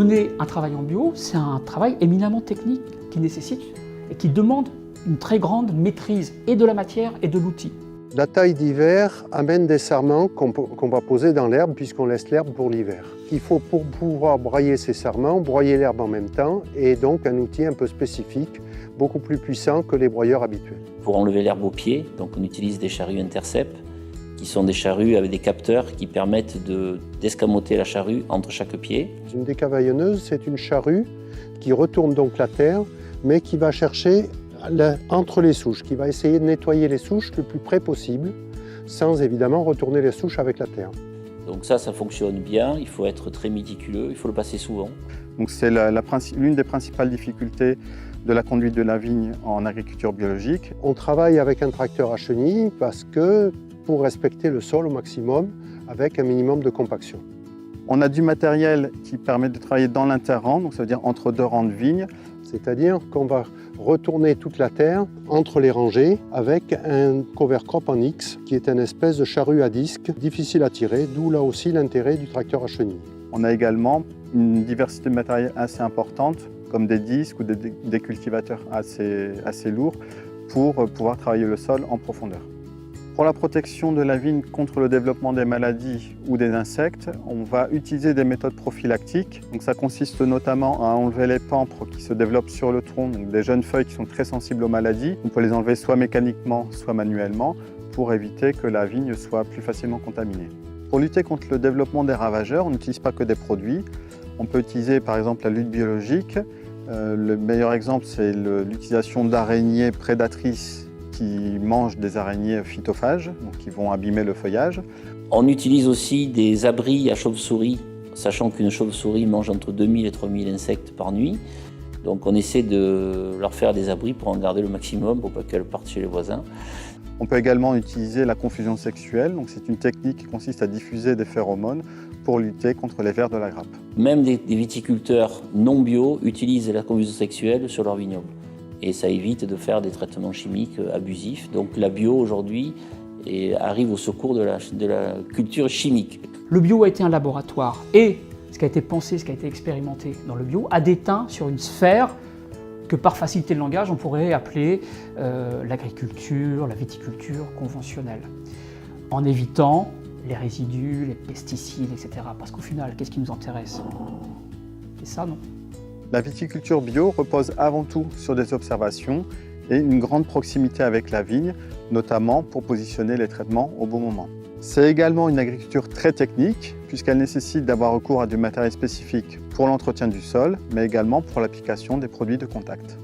mener un travail en bio, c'est un travail éminemment technique qui nécessite et qui demande une très grande maîtrise et de la matière et de l'outil. La taille d'hiver amène des sarments qu'on va poser dans l'herbe puisqu'on laisse l'herbe pour l'hiver. Il faut pour pouvoir broyer ces sarments, broyer l'herbe en même temps et donc un outil un peu spécifique, beaucoup plus puissant que les broyeurs habituels. Pour enlever l'herbe au pied, donc on utilise des charrues intercept qui sont des charrues avec des capteurs qui permettent d'escamoter la charrue entre chaque pied. Une décavaillonneuse, c'est une charrue qui retourne donc la terre mais qui va chercher entre les souches, qui va essayer de nettoyer les souches le plus près possible, sans évidemment retourner les souches avec la terre. Donc ça fonctionne bien, il faut être très méticuleux, il faut le passer souvent. Donc c'est l'une des principales difficultés de la conduite de la vigne en agriculture biologique. On travaille avec un tracteur à chenilles parce que pour respecter le sol au maximum avec un minimum de compaction. On a du matériel qui permet de travailler dans l'interrang, donc ça veut dire entre deux rangs de vignes. C'est-à-dire qu'on va retourner toute la terre entre les rangées avec un cover crop en X qui est une espèce de charrue à disque difficile à tirer, d'où là aussi l'intérêt du tracteur à chenilles. On a également une diversité de matériel assez importante, comme des disques ou des cultivateurs assez lourds pour pouvoir travailler le sol en profondeur. Pour la protection de la vigne contre le développement des maladies ou des insectes, on va utiliser des méthodes prophylactiques. Donc ça consiste notamment à enlever les pampres qui se développent sur le tronc, donc des jeunes feuilles qui sont très sensibles aux maladies. On peut les enlever soit mécaniquement, soit manuellement, pour éviter que la vigne soit plus facilement contaminée. Pour lutter contre le développement des ravageurs, on n'utilise pas que des produits. On peut utiliser par exemple la lutte biologique. Le meilleur exemple, c'est l'utilisation d'araignées prédatrices qui mangent des araignées phytophages, donc qui vont abîmer le feuillage. On utilise aussi des abris à chauves-souris, sachant qu'une chauve-souris mange entre 2000 et 3000 insectes par nuit. Donc on essaie de leur faire des abris pour en garder le maximum, pour pas qu'elles partent chez les voisins. On peut également utiliser la confusion sexuelle, donc c'est une technique qui consiste à diffuser des phéromones pour lutter contre les vers de la grappe. Même des viticulteurs non bio utilisent la confusion sexuelle sur leur vignoble. Et ça évite de faire des traitements chimiques abusifs. Donc la bio aujourd'hui arrive au secours de la culture chimique. Le bio a été un laboratoire et ce qui a été pensé, ce qui a été expérimenté dans le bio a déteint sur une sphère que par facilité de langage on pourrait appeler l'agriculture, la viticulture conventionnelle, en évitant les résidus, les pesticides, etc. Parce qu'au final, qu'est-ce qui nous intéresse? C'est ça, non? La viticulture bio repose avant tout sur des observations et une grande proximité avec la vigne, notamment pour positionner les traitements au bon moment. C'est également une agriculture très technique, puisqu'elle nécessite d'avoir recours à du matériel spécifique pour l'entretien du sol, mais également pour l'application des produits de contact.